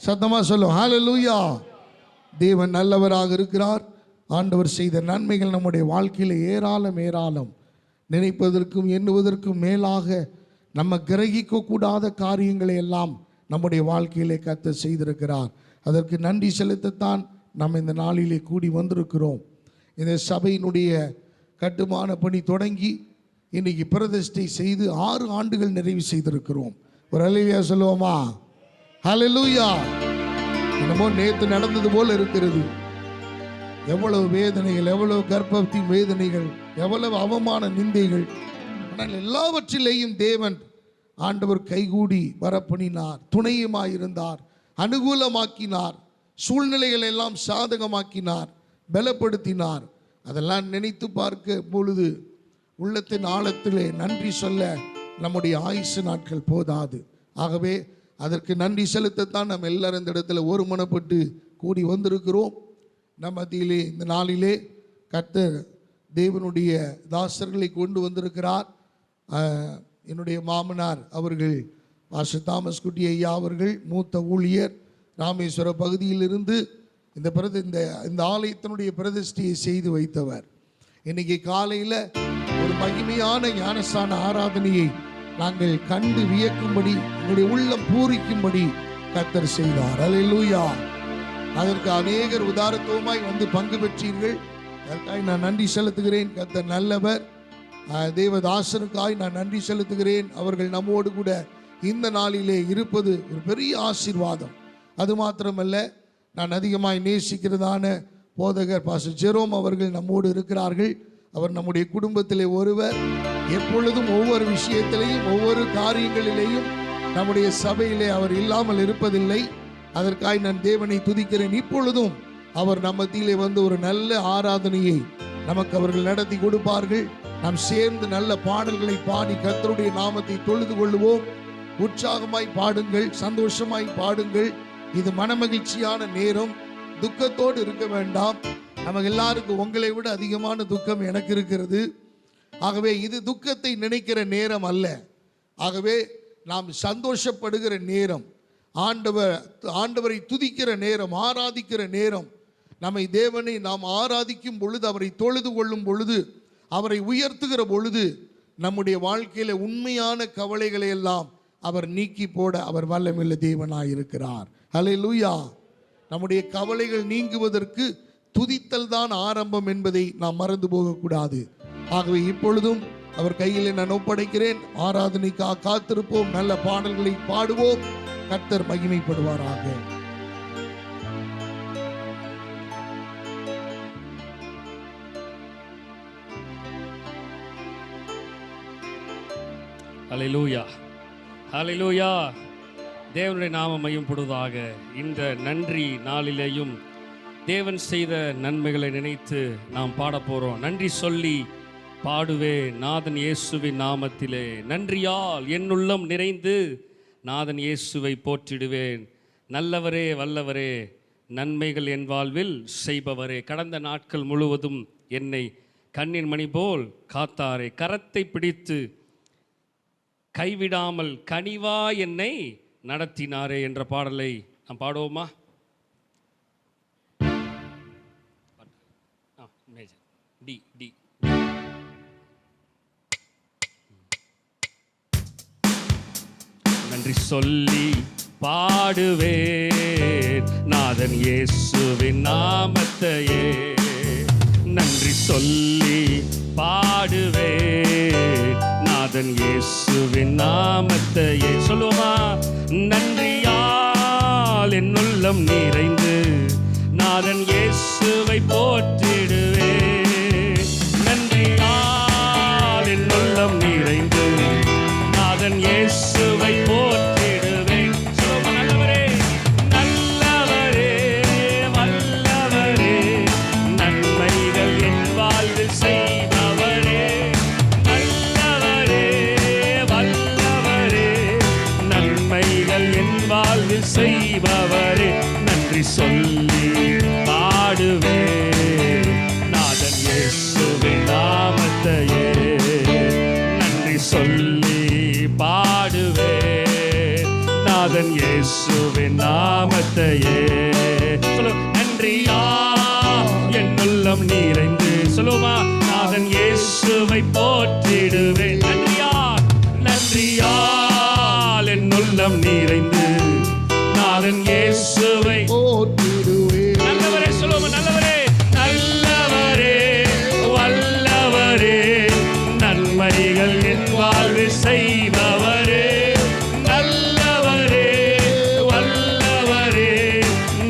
சத்தமா சொல்லும் ஹல்லேலூயா. தேவன் நல்லவராக இருக்கிறார். ஆண்டவர் செய்த நன்மைகள் நம்முடைய வாழ்க்கையில் ஏராளம் ஏராளம். நினைப்பதற்கும் எண்ணுவதற்கும் மேலாக நம்ம கிரகிக்க கூடாத காரியங்களை எல்லாம் நம்முடைய வாழ்க்கையிலே கர்த்தர் செய்திருக்கிறார். அதற்கு நன்றி செலுத்தத்தான் நாம் இந்த நாளிலே கூடி வந்திருக்கிறோம். இந்த சபையினுடைய கட்டுமான பணி தொடங்கி இன்னைக்கு பிரதிஷ்டை செய்து 6 ஆண்டுகள் நிறைவு செய்திருக்கிறோம். ஒரு அல்லேலூயா சொல்லுவோமா? ஹல்லேலூயா. என்னமோ நேற்று நடந்தது போல இருக்கிறது. எவ்வளவு வேதனைகள், எவ்வளவு கர்ப்பவதி வேதனைகள், எவ்வளவு அவமான நிந்தைகள். ஆனால் எல்லாவற்றிலேயும் தேவன் ஆண்டவர் கைகூடி வரப்பண்ணினார், துணையுமாயிருந்தார், அனுகூலமாக்கினார், சூழ்நிலைகள் எல்லாம் சாதகமாக்கினார், பலப்படுத்தினார். அதெல்லாம் நினைத்து பார்க்க பொழுது உள்ளத்தின் ஆழத்திலே நன்றி சொல்ல நம்முடைய ஆயுசு நாட்கள் போதாது. ஆகவே அதற்கு நன்றி செலுத்தத்தான் நம்ம எல்லாரும் இந்த இடத்துல ஒருமனப்பட்டு கூடி வந்திருக்கிறோம். நம்ம மத்தியிலே இந்த நாளிலே கர்த்தர் தேவனுடைய தாசர்களை கொண்டு வந்திருக்கிறார். என்னுடைய மாமனார் அவர்கள் பாஸ்டர் தாமஸ் குட்டி ஐயா அவர்கள் மூத்த ஊழியர், ராமேஸ்வர பகுதியிலிருந்து இந்த ஆலயத்தினுடைய பிரதிஷ்டையை செய்து வைத்தவர். இன்னைக்கு காலையில் ஒரு மகிமையான ஞானஸ்தான ஆராதனையை நாங்கள் கண்டு வியக்கும்படி, எங்களுடைய உள்ளம் பூரிக்கும்படி கர்த்தர் செய்தார். அல்லேலூயா. அதற்கு அநேகர் உதாரத்துவமாய் வந்து பங்கு பெற்றீர்கள். அதற்காக நான் நன்றி செலுத்துகிறேன். கர்த்தர் நல்லவர். தேவதாசனுக்காய் நான் நன்றி செலுத்துகிறேன். அவர்கள் நம்மோடு கூட இந்த நாளிலே இருப்பது ஒரு பெரிய ஆசீர்வாதம். அது மாத்திரமல்ல, நான் அதிகமாய் நேசிக்கிறதான போதகர் பாஸ்டர் ஜெரோம் அவர்கள் நம்மோடு இருக்கிறார்கள். அவர் நம்முடைய குடும்பத்திலே ஒருவர். எப்பொழுதும் ஒவ்வொரு விஷயத்திலேயும் ஒவ்வொரு காரியங்களிலேயும் நம்முடைய சபையிலே அவர் இல்லாமல் இருப்பதில்லை. அதற்காக நான் தேவனை துதிக்கிறேன். இப்பொழுதும் அவர் நம்ம மத்தியிலே வந்து ஒரு நல்ல ஆராதனையை நமக்கு அவர்கள் நடத்தி கொடுப்பார்கள். நாம் சேர்ந்து நல்ல பாடல்களை பாடி கர்த்தருடைய நாமத்தை தொழுது கொள்ளுவோம். உற்சாகமாய் பாடுங்கள், சந்தோஷமாய் பாடுங்கள். இது மனமகிழ்ச்சியான நேரம். துக்கத்தோடு இருக்க வேண்டாம். நமக்கு எல்லாருக்கும் உங்களை விட அதிகமான துக்கம் எனக்கு இருக்கிறது. ஆகவே இது துக்கத்தை நினைக்கிற நேரம் அல்ல. ஆகவே நாம் சந்தோஷப்படுகிற நேரம், ஆண்டவரை துதிக்கிற நேரம், ஆராதிக்கிற நேரம். தேவனை நாம் ஆராதிக்கும் பொழுது, அவரை தொழுது கொள்ளும் பொழுது, அவரை உயர்த்துகிற பொழுது நம்முடைய வாழ்க்கையில உண்மையான கவலைகளை எல்லாம் அவர் நீக்கி போட அவர் வல்லமையுள்ள தேவனாயிருக்கிறார். ஹல்லேலூயா. நம்முடைய கவலைகள் நீங்குவதற்கு துதித்தல் தான் ஆரம்பம் என்பதை நாம் மறந்து போகக்கூடாது. ஆகவே இப்பொழுதும் அவர் கையில் நான் ஒப்படைக்கிறேன். ஆராதனைக்காக காத்திருப்போம். நல்ல பாடல்களை பாடுவோம். கர்த்தர் மகிமைப்படுவாராக. ஹல்லேலூயா, ஹல்லேலூயா. தேவனுடைய நாமம் மையப்படுவதாக. இந்த நன்றி நாளிலேயும் தேவன் செய்த நன்மைகளை நினைத்து நாம் பாட போகிறோம். நன்றி சொல்லி பாடுவே நாதன் இயேசுவின் நாமத்திலே. நன்றியால் என்னுள்ளம் நிறைந்து நாதன் இயேசுவை போற்றிடுவேன். நல்லவரே, வல்லவரே, நன்மைகள் என் வாழ்வில் செய்பவரே. கடந்த நாட்கள் முழுவதும் என்னை கண்ணின் மணி போல் காத்தாரே. கரத்தை பிடித்து கைவிடாமல் கனிவா என்னை நடத்தினாரே என்ற பாடலை நாம் பாடுவோமா? டி டி நன்றி சொல்லி பாடுவேன் நாதன் இயேசுவின் நாமத்தையே. நன்றி சொல்லி பாடுவேன் நாதன் இயேசுவின் நாமத்தையே. சொல்லுவோமா? நன்றியால் என் உள்ளம் நிறைந்து நாதன் இயேசுவை போற்றிடுவேன். நன்றியால் என் உள்ளம் நிறைந்து நாதன் இயேசுவை போற்றிடுவேன். நல்லவரே, நல்லவரே, வல்லவரே, நன்மைகள் என் வாழ்வில் செய்பவரே. நல்லவரே, வல்லவரே, நன்மைகள் என் வாழ்வில் செய்பவரே. நன்றி சொல்லி பாடுவேன் நாதன் இயேசுவின் நாமத்தையே. நன்றி சொல்லி பாடுவேன் நாதன் இயேசுவின் நாமத்தையே. நாமத்தையே சொல்லு. நன்றியா என் உள்ளம் நிறைந்து சொல்லுமா, நாதன் இயேசுவை போற்றிடுவேன். நன்றியால் என் உள்ளம் நிறைந்து நாதன் இயேசுவை போற்றிடுவேன். நல்லவரே சொல்லுவோமா, நல்லவரே நல்லவரே வல்லவரே நன்மைகள் என் வாழ்வில் செய்பவரே. நல்லவரே வல்லவரே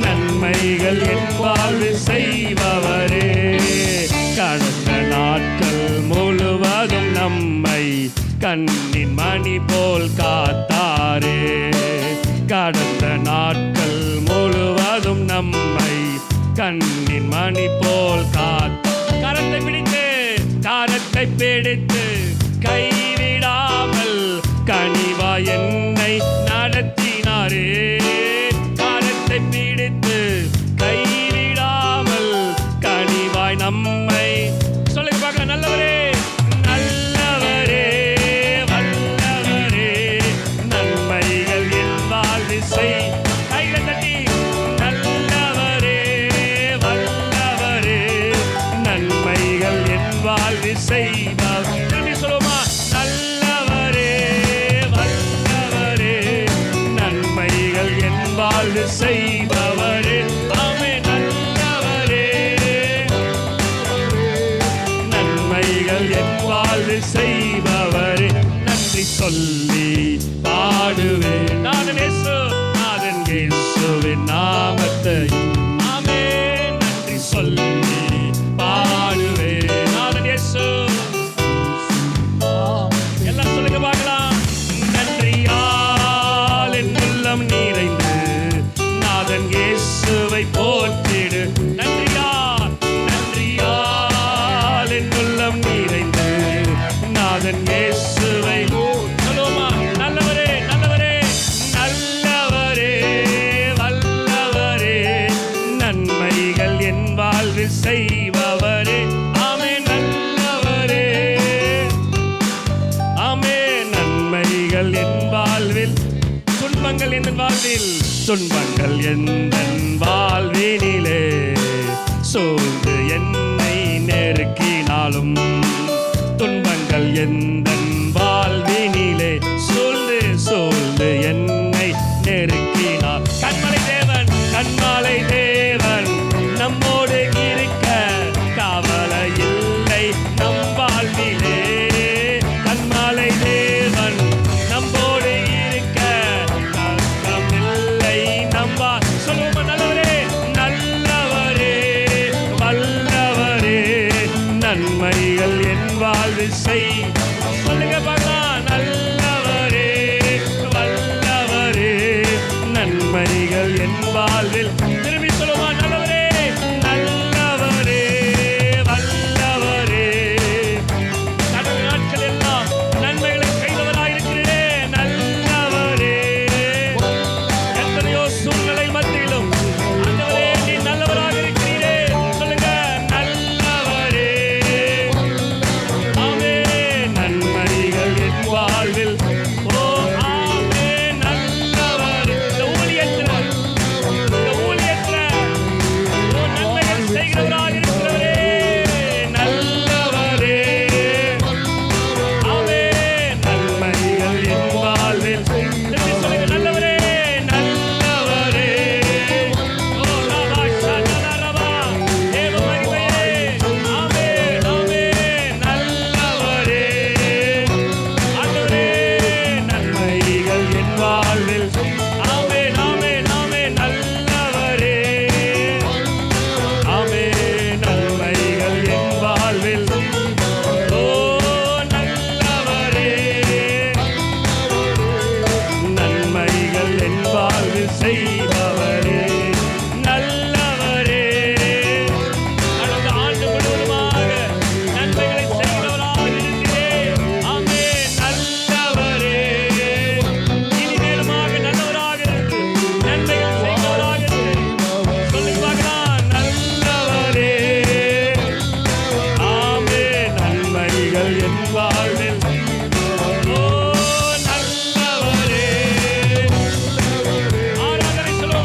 நன்மைகள் என் வாழ்வில் செய்பவரே. கடந்த நாட்கள் முழுவதும் நம்மை கண்ணின் மணி போல் காத்தாரே. கடந்த நாட்கள் முழுவதும் நம்மை கண்ணின் மணி போல் கரத்தை பிடித்து கைவிடாமல் கனிவா என்னை நடத்தினாரே. கரத்தை பிடித்து கைவிடாமல் கனிவாய் நம்மை சொல்லுங்க பார்க்க. நல்லவரே நல்லவரே வல்லவரே நன்மைகள் என் வாழ்வில் செய். கைகளை தட்டி நல்லவரே வல்லவரே நன்மைகள் என் வாழ்வில் செய்வார். திரும்பி சொல்லுமா, நல்லவரே வல்லவரே நன்மைகள் என் வாழ்வில் செய்பவரே. ஆமே நல்லவரே நன்மைகள் என் வாழ்வில் செய்பவரே. நன்றி சொல்லி பாடுவேன் நாதன் இயேசுவின் நாமத்தை. ஆமே நன்றி சொல்லி பாடுவேன் நாதன் இயேசு. எல்லாம் சொல்லுங்க பார்க்கலாம். நன்றியால் என் உள்ளம் நிறைந்து நாதன் இயேசுவை போற்றிடு. நன்றியால் என் உள்ளம் நிறைந்து நாதன் இயேசுவை சொல்லுவோமா. நல்லவரே நல்லவரே நல்லவரே வல்லவரே நன்மைகள் என் வாழ்வில் செய்பவரே. ஆமே நல்லவரே ஆமே நன்மைகள் என் வாழ்வில். துன்பங்கள் என் வாழ்வில் துன்பங்கள் எந்தன் வாழ்வினிலே சூழ்ந்து என்னை நெருக்கினாலும் துன்பங்கள் எந்தன் வாழ்வினிலே சூழ்ந்து என்னை நெருக்கினார். கண்மலை தேவன் நம்மோடு இருக்க கவலை இல்லை நம் வாழ்விலே. கண்மலை தேவன் நம்மோடு இருக்க கஷ்டமில்லை நம்பா. சொல்லுவோம் நல்லவரே நல்லவரே வல்லவரே நன்மைகள் என் வாழ்வில் செய். சொல்லுங்க பார்க்கலாம். நல்லவரே வல்லவரே நன்மைகள் என் வாழ்வில். திரும்பி சொல்லுமா, நல்லவரே நல்லவரே வல்லவரே கடந்த நாட்கள் எல்லாம் நன்மைகளை செய்தவராயிருக்கிறே. நல்லவரே எத்தனையோ சூழ்நிலை மத்தியிலும் ஆண்டவரே நீ நல்லவராக இருக்கிறீரே. சொல்லுங்க நல்லவரே. ஆமே நன்மைகள் என் வாழ்வில். ஓ ஆமே நல்லவரே. இந்த ஊழியத்தில் ஓ நன்மைகள் செய்கிறவராக இருக்கிறவரே. நல்லவரே ஆமே நன்மைகள் என் வாழ்வில். திரும்பி சொல்லுங்க, நல்லவரே நல்லவரே. ஓ ரபா ஷானா ரபா தேவ மகிமையே. ஆமே ஆமே நல்லவரே ஆண்டவரே நன்மைகள் என் வாழ்வில். ஆமே ஆமே ஆமே நல்லவரே ஆமே நன்மைகள் என் வாழ்வில். ஓ நல்லவரே நன்மைகள் என் வாழ்வில் செய்பவரே. நல்லவரே கடந்த ஆண்டு முழுவதுமாக நன்மைகளை செய்கிறவராக இருக்கிறேன். ஆமே நல்லவரே இனிமேலுமாக நல்லவராக இருந்து நன்மைகள் செய்கிறவராக இருக்கிறேன். சொல்லி பார்க்கலாம். நல்லவரே ஆமே நன்மைகள் என் வாழ்வில். ஓ நல்லவரே ஆராதனை சொல்லுவோமா.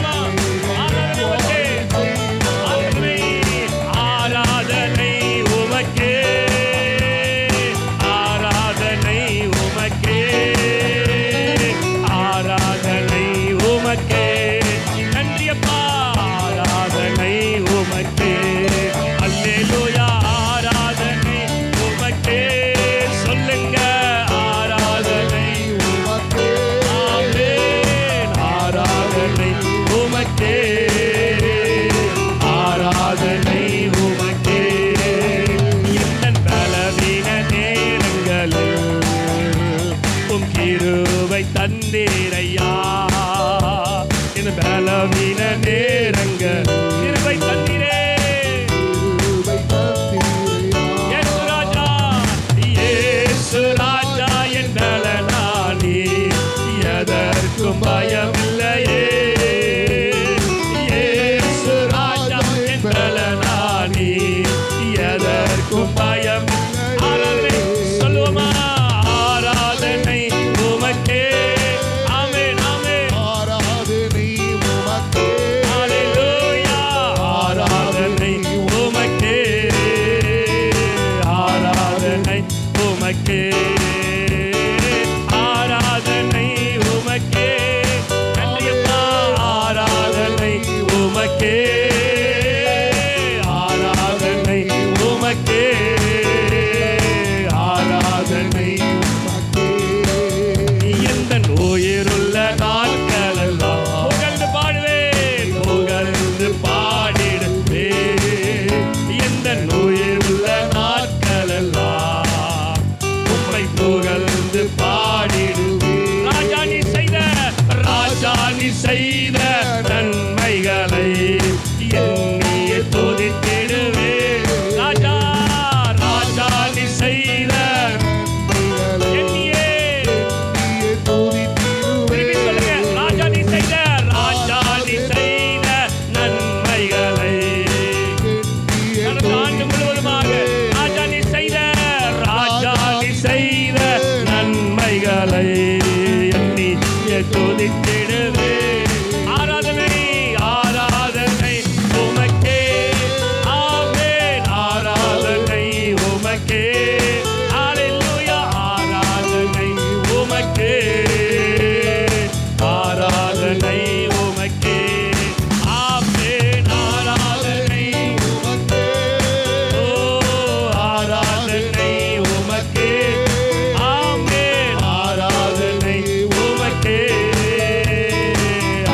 ஆராதனை உமக்கே, ஆராதனை உமக்கே. என் பலவீன நேரங்களில் உம் கிருபை தந்தீரையா, என் பலவீன நேரங்கள் கிருபை தந்தீரே. இயேசு ராஜா, இயேசு ராஜா என் பலனானி, எதற்கும் பயமில்லையே. இயேசு ராஜா என் பலனானி, எதற்கும் பயம். ஆராதனை சொல்லுவோமா, ஆராதனை உமக்கே. ஆமென் ஆமென். ஆராதனை உமக்கே. ஹல்லேலூயா. ஆராதனை உமக்கே, ஆராதனை உமக்கே, ஆராதனை உமக்கே. நன்றியப்பா. ஆராதனை உமக்கே, ஆராதனை உமக்கே, ஆராதனை. எந்தன் உயிருள்ள நாட்களெல்லாம் புகழ்ந்து பாடுவேன், புகழ்ந்து பாடிடுவேன். எந்தன் உயிருள்ள நாட்களெல்லாம் உம்மை புகழ்ந்து பாடிடுவேன். ராஜா நீ செய்த, ராஜா நீ செய்த நன்மைகளை எண்ணியே துதித்திடுவேன். ராஜா, ராஜா நீ செய்த எண்ணியே. திருப்பி சொல்லுங்க, ராஜா நீ செய்த, ராஜா நீ செய்த நன்மைகளை கடந்த ஆண்டு முழுவதுமாக ராஜா நீ செய்த, ராஜா நீ செய்த நன்மைகளை எண்ணி துதித்திடுவே. ஆராதனை, ஆராதனை உமக்கே. ஆமென். ஆராதனை உமக்கே. ஹல்லேலூயா. ஆராதனை உமக்கே, ஆராதனை உமக்கே. ஆமென். ஆராதனை உமக்கே. ஓ, ஆராதனை உமக்கே. ஆமென். ஆராதனை உமக்கே,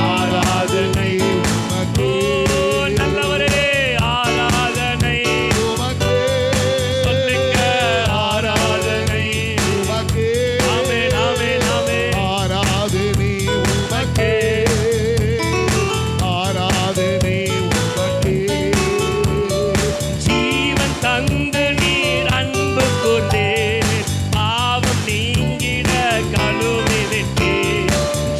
ஆராதனை உமக்கே. ஓ, நல்லவரே, ஆராதனை சொல்லுங்க, ஆராதனை. ஆமென் ஆமென் ஆமென். உமக்கே, ஜீவன் தந்து நீர் அன்பு கொண்டீர், பாவம் நீங்கிட கழுவி விட்டீர்.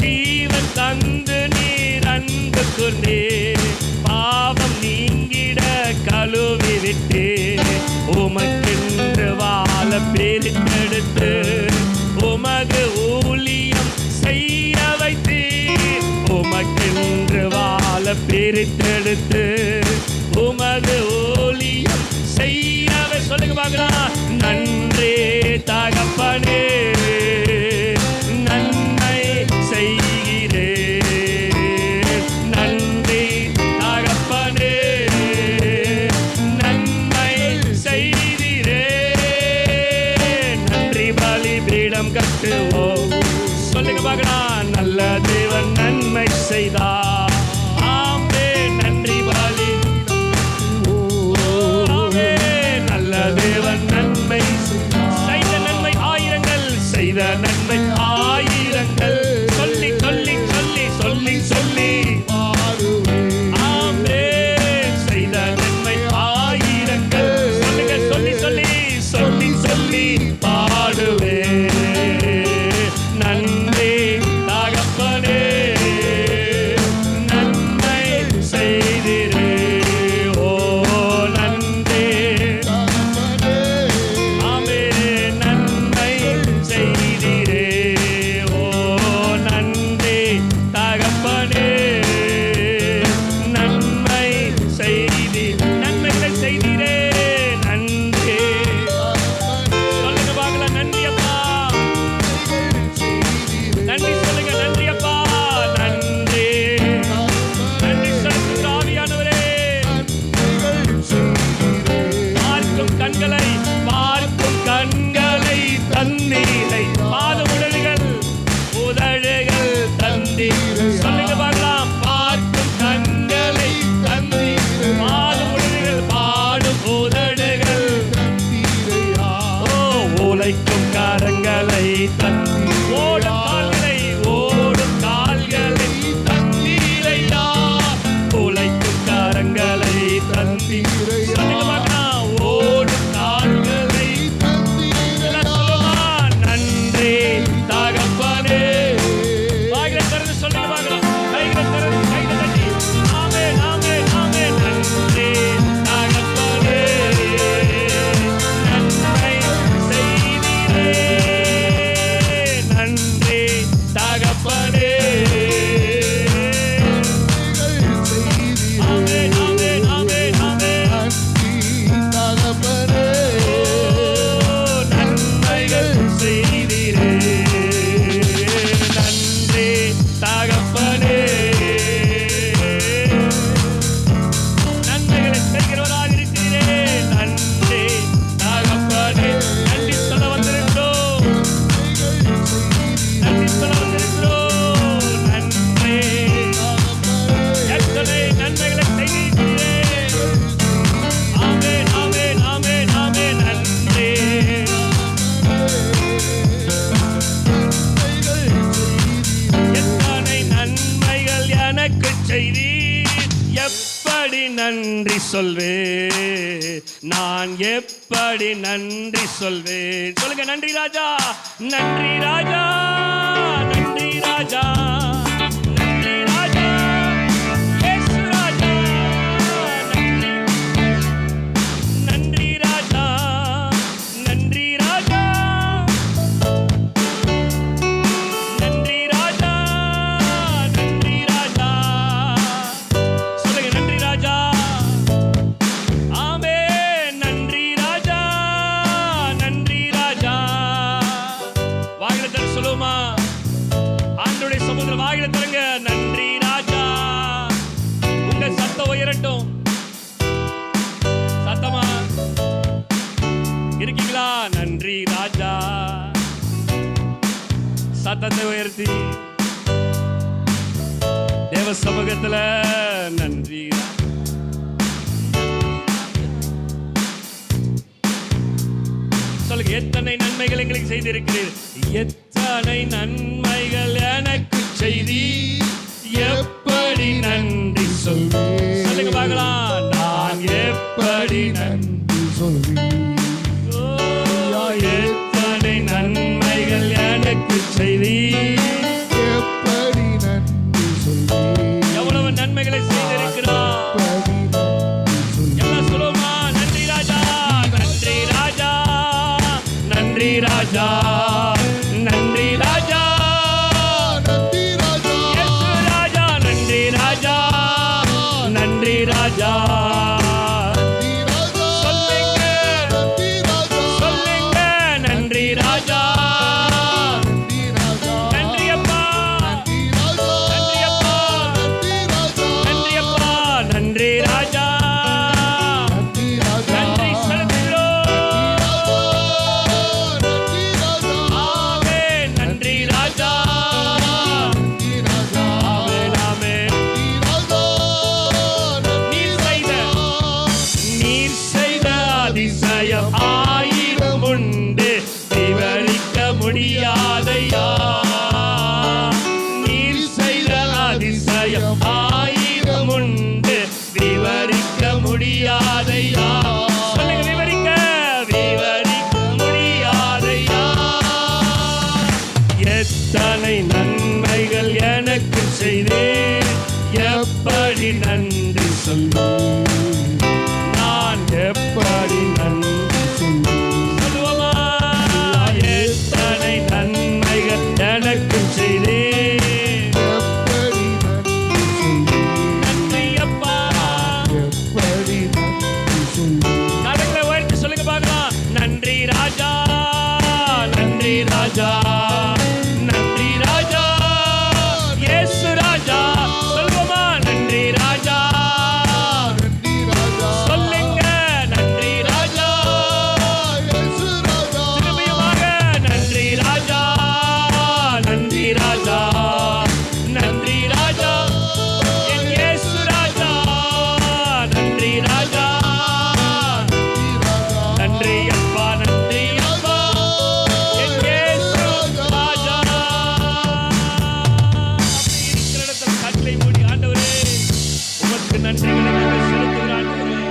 ஜீவன் தந்து நீர் அன்பு கொண்டீர், பாவம் நீங்கிட கழுவி விட்டீர். உமக்கென்று வாழ பிரித்தெடுத்து உமது ஊழியம் செய்ய வைத்தீர். உமக்கென்று வாழ பிரித்தெடுத்து உமது ஊழியம் செய்யவே. சொல்லுங்க பார்க்கலாம். நன்றி தகப்பனே, நன்மை செய்கிறே. நன்றி தகப்பனே, நன்மை செய்கிறே. நன்றி பலிபீடம் கட்டுவோம். சொல்லுங்க பார்க்கலாம். நல்ல தேவன் நன்மை செய்தார். ஆமென். நன்றி பலி. ஆமென். நல்ல தேவன் நன்மை செய்த நன்மை ஆயிரங்கள், செய்த எப்படி நன்றி சொல்வேன், நான் எப்படி நன்றி சொல்வேன். சொல்லுங்க, நன்றி ராஜா, நன்றி ராஜா, நன்றி ராஜா, நன்றி ராஜா, இயேசு ராஜா, நன்றி ராஜா, நன்றி ராஜா, நன்றி ராஜா, நன்றி ராஜா. சொல்லுங்க, நன்றி ராஜா. ஆமே, நன்றி ராஜா, நன்றி ராஜா. வாயில தர சொல்லுமா, ஆண்டவருடைய சமூகத்தில் வாயில தருங்க. நன்றி ராஜா. உங்க சத்தம் உயரட்டும். சத்தமா இருக்கீங்களா? நன்றி ராஜா. சத்தத்தை உயர்த்தி தேவ சமூகத்துல நன்றி. சொல்லுங்க, எத்தனை நன்மைகள் எங்களுக்கு செய்திருக்கிறீர், எத்தனை நன்மைகள் எனக்கு செய்தி, எப்படி நன்றி சொல்வேன். சொல்லுங்க பார்க்கலாம், நான் எப்படி நன்றி சொல்வேன். எத்தனை நன்மைகள் எனக்கு செய்தி, எப்படி நன்றி சொல்வேன். எவ்வளவு நன்மைகளை செய்திருக்கிறார். எல்லாம் சொல்லுமா, நன்றி ராஜா, நன்றி ராஜா, நன்றி ராஜா, நன்றி ராஜா, நன்றி ராஜா, இயேசு ராஜா, நன்றி ராஜா, நன்றி ராஜா. சொல்லுங்க, சொல்லுங்க, நன்றி ராஜா, நன்றி அப்பா, நன்றி அப்பா, நன்றி அப்பா, நன்றி ராஜா, நன்றி செலுத்துகிறோம். ஆமென், நன்றி ராஜா, ஆமென், ஆமென். நீர் செய்த அதிசயம் ஆயிரம் உண்டு, விவரிக்க முடியாதையா. நீர் செய்த அதிசயம் ஆயிரம் உண்டு, விவரிக்க முடியாதையா. சொல்லுங்க, விவரிக்க முடியாதையா. எத்தனை நன்மைகள் எனக்கு செய்தேன், எப்படி நன்றி சொல்வேன், நான் எப்படி நன்றி சொல்லுவோமா. எத்தனை நன்மைகள் எனக்கு செய்தேன், நன்றி அப்பா. கரங்களை உயர்த்தி சொல்லுங்க பார்க்கலாம், நன்றி ராஜா, நன்றி ராஜா, நன்றி ராஜா, இயேசு ராஜா. சொல்லுவோமா, நன்றி ராஜா. சொல்லுங்க, நன்றி ராஜா. திரும்பியுமாக, நன்றி ராஜா, நன்றி ராஜா, நன்றி ராஜா, என் இயேசு ராஜா, நன்றி ராஜா, நன்றி அப்பா, நன்றி அப்பா, என் இயேசு ராஜா. இருக்கிற இடத்தில் கண்களை மூடி, ஆண்டவரே உமக்கு நன்றிகளை நாங்கள் செலுத்துகிறோம். ஆண்டவரே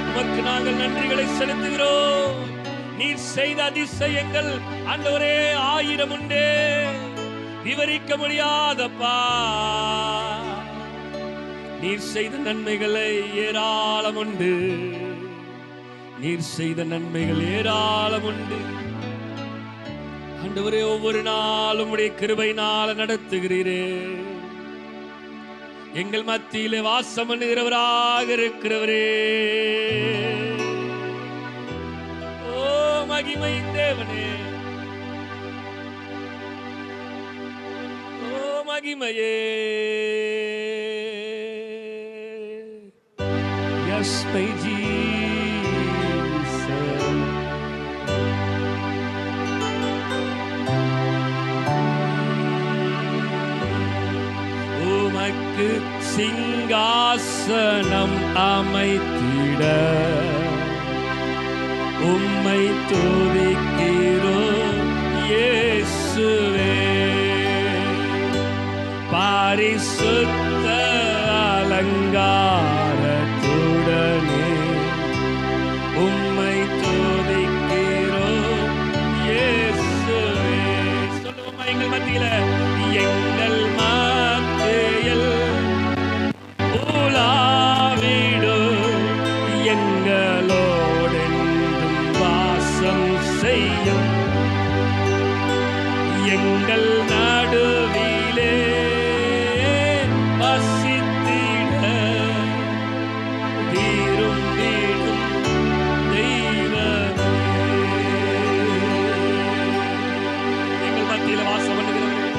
உமக்கு நாங்கள் நன்றிகளை செலுத்துகிறோம். நீர் செய்த அதிசயங்கள் ஆண்டவரே ஆயிரம் உண்டே, விவரிக்க முடியாதப்பா. நீர் செய்த நன்மைகளை ஏராளம் உண்டு, நீர் செய்த நன்மைகள் ஏராளம் உண்டு. ஆண்டவரே ஒவ்வொரு நாளும் உடைய கிருபையினால நடத்துகிறீரே. எங்கள் மத்தியிலே வாசம் பண்ணுகிறவராக இருக்கிறவரே. ஓ மகிமை தேவனே, ஓ மகிமையே. Yes, my Jesus. உமக்கு சிங்காசனம் அமைத்திட உம்மை துதிக்கிறோம் இயேசுவே. பரிசுத்த அலங்காரம் எங்கள் நடுவிலே வசித்திட விரும்பிடும் தெய்வமே. எங்கள் மத்தியில வாசம் பண்ணுகிறவரே,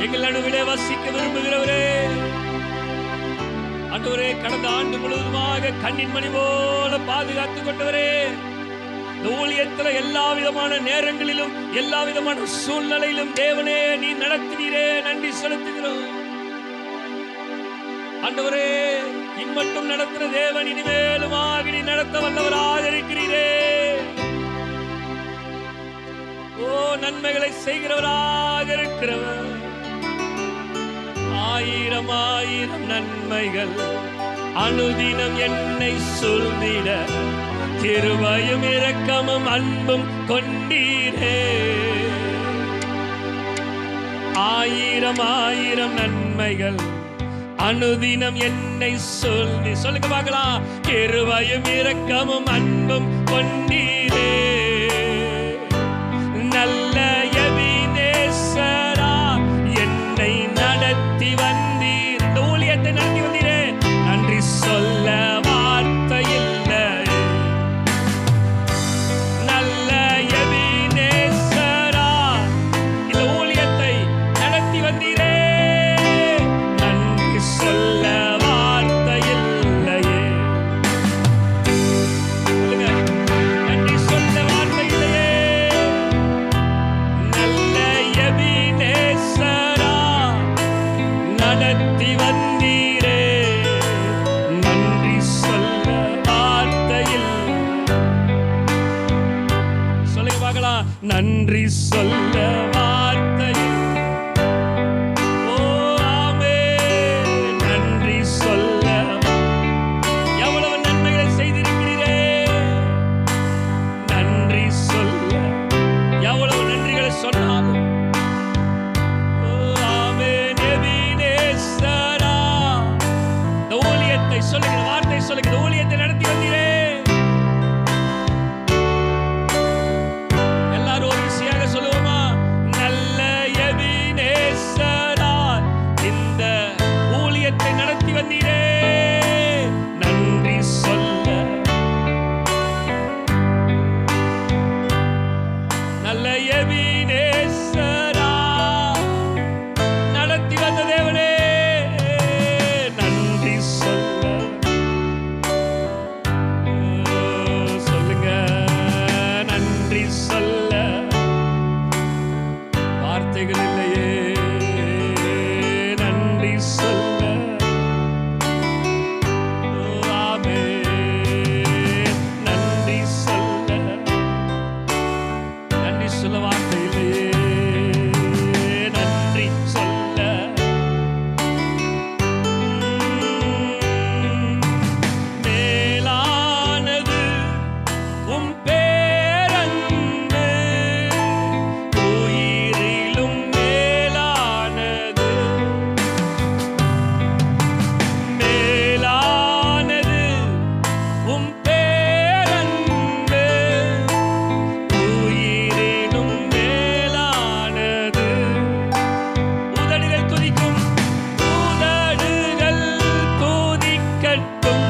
எங்கள் நடுவிலே வசிக்க விரும்புகிறவரே, ஆண்டவரே, கடந்த ஆண்டு முழுவதுமாக கண்ணின் மணி போல பாதுகாத்துக் கொண்டவரே, இந்த ஊழியத்துல எல்லா விதமான நேரங்களிலும் எல்லா விதமான சூழ்நிலையிலும் தேவனே நீ நடத்தினீரே, நன்றி செலுத்துகிறோம். ஆண்டவரே, இம்மட்டும் நடத்துகிற தேவன் இனிமேலுமாக நீ நடத்த வல்லவராக இருக்கிறீரே. ஓ, நன்மைகளை செய்கிறவராக இருக்கிறவர். ஆயிரம் ஆயிரம் நன்மைகள் அனுதினம் என்னை சொல்லிட கிருபையும் இரக்கமும் அன்பும் கொண்டீரே. ஆயிரம் ஆயிரம் நன்மைகள் அனுதினம் என்னை சொல்லுங்க பார்க்கலாம். கிருபையும் இரக்கமும் அன்பும் கொண்டீரே. நல்ல எபினேசரா என்னை நடத்தி வந்தீர். இந்த ஊழியத்தை நடத்தி வந்தீரே, நன்றி சொல்ல வார்த்தை இல்லை. நல்ல எபினேசரா இந்த ஊழியத்தை நடத்தி வந்தீரே, நன்றி சொல்ல வார்த்தை இல்லையே. சொல்லுங்க, நன்றி சொல்ல வார்த்தை இல்லையே. நல்ல எபினேசரா நடத்தி வந்தீரே, நன்றி சொல்ல வார்த்தையில். சொல்லுங்க பார்க்கலாம், நன்றி சொல்ல வார்த்தையில். ஓ ஆமென், நன்றி சொல்ல. எவ்வளவு நன்மைகளை செய்திருக்கிறீரே, நன்றி சொல்ல. எவ்வளவு நன்றிகளை சொன்னாலும் சொல்லுகிற வார்த்தை சொல்லுகிற ஊழியத்தை நடத்தி வந்தீரே. எல்லாரும் ஒரு விஷயமாக சொல்லுவோமா? நல்ல எபினேசரா இந்த ஊழியத்தை நடத்தி வந்தீரே, நன்றி சொல்ல. நல்ல எபினேசரா நடத்தி வந்த தேவனே, நன்றி சொல்ல. சொல்லுங்க, நன்றி சொல்ல வார்த்தைகள் இல்லையே, நன்றி சொல்ல. ஆமென், நன்றி சொல்ல. நன்றி சொல்ல வார்த்தை இல்லையே, நன்றி சொல்ல. மேலானது உம் பேரன்பு, உயிரிலும் மேலானது. மேலானது உம் பேரன்பு, உயிரிலும் மேலானது. உதடுகள் துதிக்கும், உதடுகள் துதிக்கட்டும்,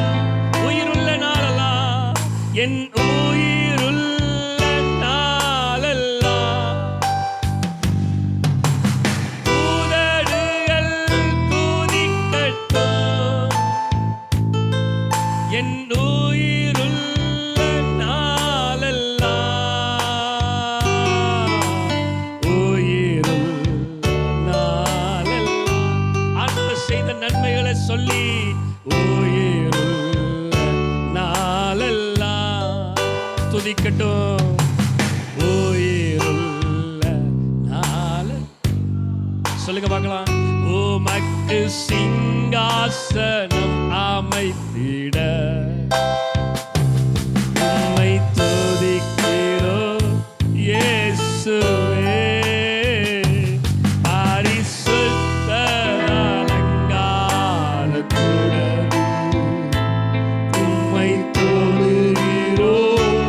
உயிருள்ள நாளெல்லாம், என் உயிருள்ள நாளெல்லாம். உதடுகள் துதிக்கட்டும், என் உயிருள்ள நாளெல்லாம். உயிருள்ள நாளெல்லாம் ஆண்டவர் செய்த நன்மைகளை சொல்லி, உயிருள்ள நாளெல்லாம் துதிக்கட்டும். உயிருள்ள நாள் சொல்லுங்க பார்க்கலாம். உமக்கு சிங்காசனம் அமைத்திட உம்மை துதிக்கிறோம் இயேசுவே. பரிசுத்த அலங்காரத்துடன் உம்மை தொழுகிறோம்.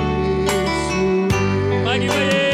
மகிமையே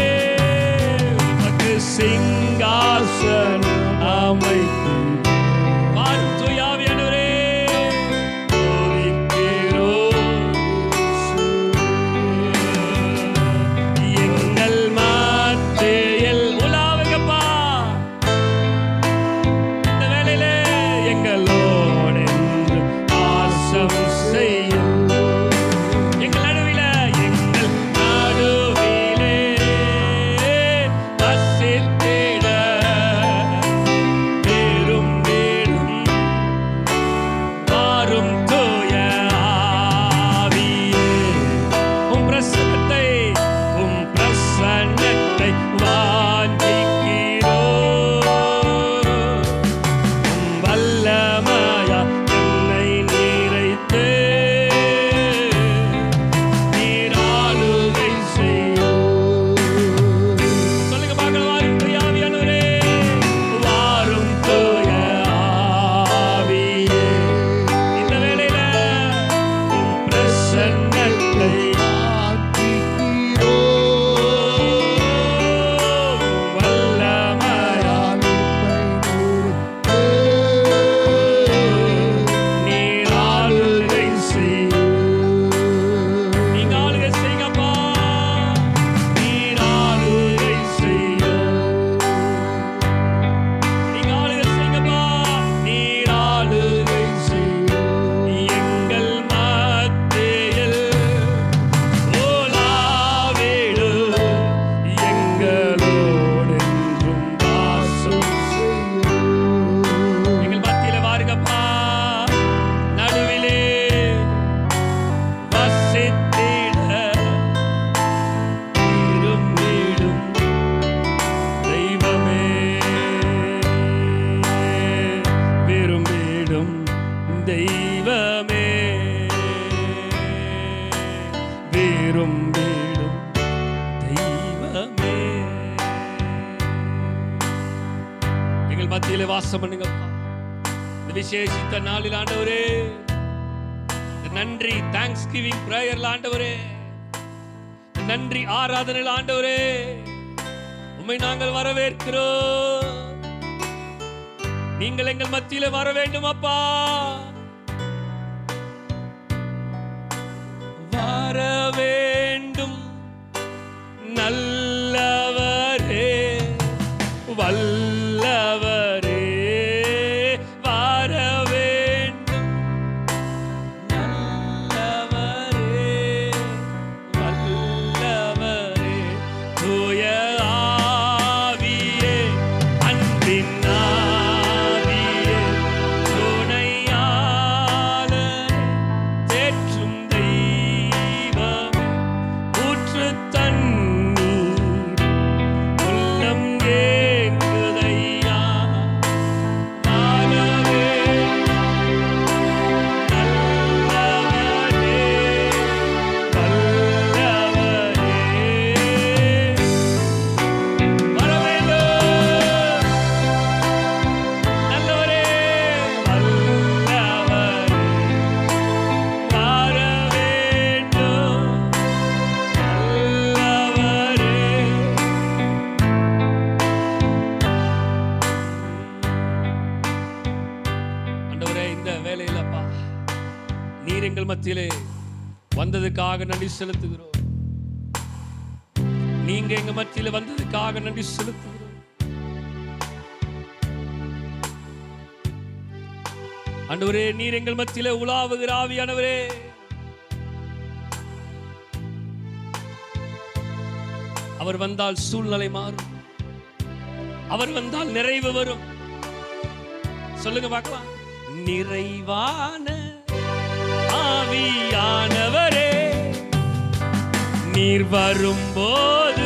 தெய்வமே விரும்பிடும் தெய்வமே எங்கள் மத்தியிலே வாசம் பண்ணுங்கப்பா. இந்த விசேஷித்த நாளில் ஆண்டவரே, நன்றி தேங்க்ஸ் கிவிங் பிரேயர்ல ஆண்டவரே, நன்றி ஆராதனையில் ஆண்டவரே உம்மை நாங்கள் வரவேற்கிறோம். நீங்கள் எங்கள் மத்தியிலே வர வேண்டும் அப்பா. வர வேண்டும் நல்லவரே வல்லவரே, வர வேண்டும் நல்லவரே வல்லவரே, தூய ஆவியே அன்பின் ஆவியே துணையாளரே தேற்றும் தெய்வமே ஊற்று தண்ணீர் உள்ளம் ஏங்குதையா, வாழவே நல்லவரே வல்லவரே, வர வேண்டும் நல்லவரே வல்லவரே, வர வேண்டும் நல்லவரே. ஆண்டவரே, இந்த வேளையிலப்பா நீர் எங்கள் மத்தியிலே வந்ததுக்காக நன்றி செலுத்துகிறோம். நீங்க எங்க மத்தியில வந்ததுக்காக நன்றி செலுத்துகிறோம். ஆண்டவரே, நீர் எங்கள் மத்தியிலே உலாவுகிற ஆவியானவரே, அவர் வந்தால் சூழ்நிலை மாறும், அவர் வந்தால் நிறைவு வரும். சொல்லுங்க பார்க்கலாம். நிறைவான ஆவியானவரே, நீர் வரும்போது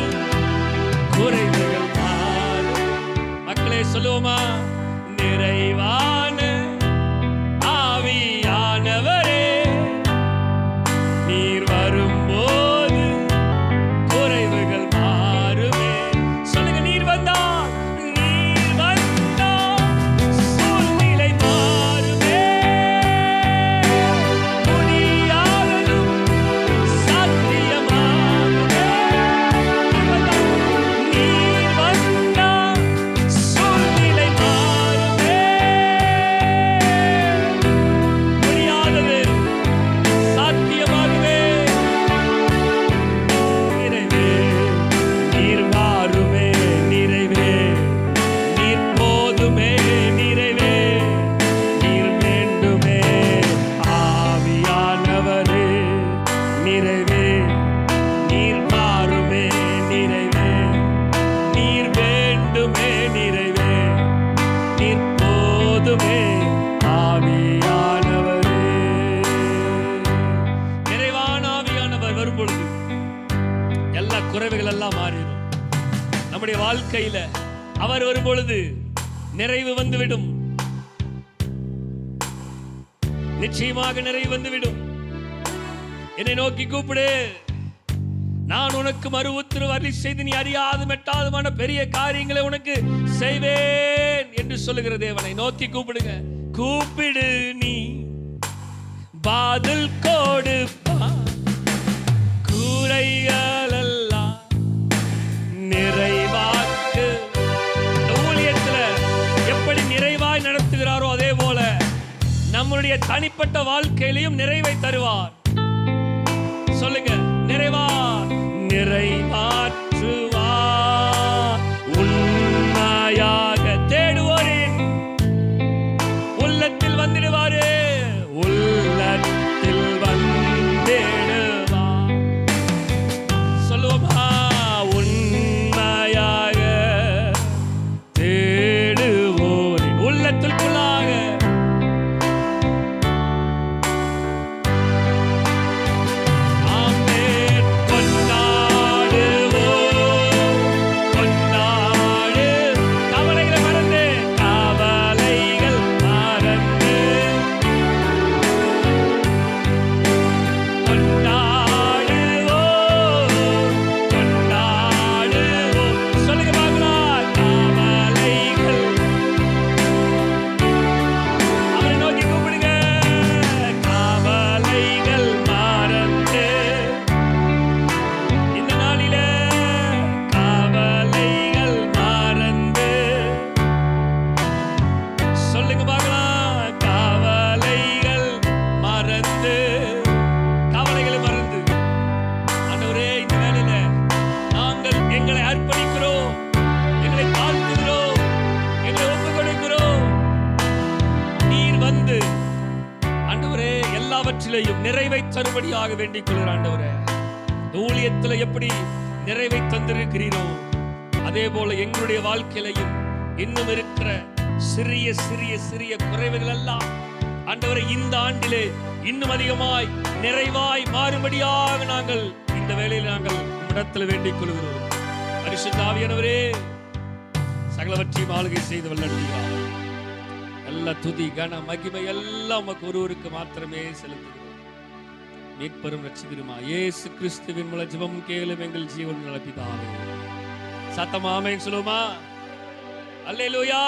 குறைவுகள் மாறும். மக்களே சொல்லுவோமா? நிறைவான ஆவியானவரே, நீர் வரும்போது குறைவுகள் மாறுமே. சொல்லுங்க. நீர் வந்தால் சூழ்நிலை மாறுமே, முடியாததும் சாத்தியமாகுமே. நீர் வந்தால் சூழ்நிலை மாறுமே, முடியாதது சாத்தியமாகுமே. நிறைவே நீர் வாருமே, நிறைவே நீர் போதுமே, நிறைவே நீர் வேண்டுமே. ஆவியானவரே, நிறைவே நீர் வாருமே, நிறைவே நீர் வேண்டுமே, நிறைவே நீர் போதுமே. ஆவியானவரே, நிறைவான ஆவியானவர் வரும்பொழுது எல்லா குறைவுகள் எல்லாம் மாறிடும். நம்முடைய வாழ்க்கையில அவர் வரும்பொழுது நிறைவு வந்துவிடும். நிச்சயமாக நிறைவு வந்துவிடும். என்னை நோக்கி கூப்பிடு, நான் உனக்கு மறு உத்தரவு அருளி செய்து நீ அறியாது மெட்டாதுமான பெரிய காரியங்களை உனக்கு செய்வேன் என்று சொல்லுகிற தேவனை நோக்கி கூப்பிடுங்க. கூப்பிடு, நீ பதில் கொடுப்பா. கூரைகள் எல்லாம் நிறைவாக்கு. இந்த ஊழியத்துல எப்படி நிறைவாய் நடத்துகிறாரோ அதே போல நம்முடைய தனிப்பட்ட வாழ்க்கையிலையும் நிறைவை தருவார். சொல்லுங்க. நிறைவா நிறைவாற்றுவார். உண்மையாக தேடுவோரின் உள்ளத்தில் வந்துடுவாரு, உள்ளத்தில் வந்திடுவார். சொல்லுவோமா? உண்மையாக தேடுவோரின் உள்ளத்திற்குள்ளாக ஆமென் கொண்டாடுவோம். கொண்டாடு கவலைகளை மறந்து, கவலைகள் மறந்து எல்லாவற்றிலையும் நிறைவை தரும்படியாக வேண்டிக் கொள்கிற ஆண்டவரே, இந்த ஊழியத்தில் எப்படி நிறைவை தந்திருக்கிறீரோ அதே போல எங்களுடைய வாழ்க்கையிலையும் இன்னும் இருக்கிற சிறிய சிறிய சிறிய குறைவுகள் எல்லாம் ஆண்டவரை இந்த ஆண்டிலே இன்னும் அதிகமாய் நிறைவாய் மாறும்படியாக நாங்கள் இந்த வேளையில் நாங்கள் இடத்தில் வேண்டிக் கொள்கிறோம். பரிசுத்த ஆவியானவரே, சகலவற்றையும் ஆளுகை செய்து வல்லடியார் எல்லா துதி கன மகிமை எல்லாம் உமக்கு ஒருவருக்கு மாத்திரமே செலுத்துகிறோம். மீட்பெரும் ரட்சிகருமா இயேசு கிறிஸ்துவின் மூலம் ஜெபம் கேளும் எங்கள் ஜீவன் நல பிதாவே. சத்தமா ஆமென் சொல்லுமா? அல்லேலூயா.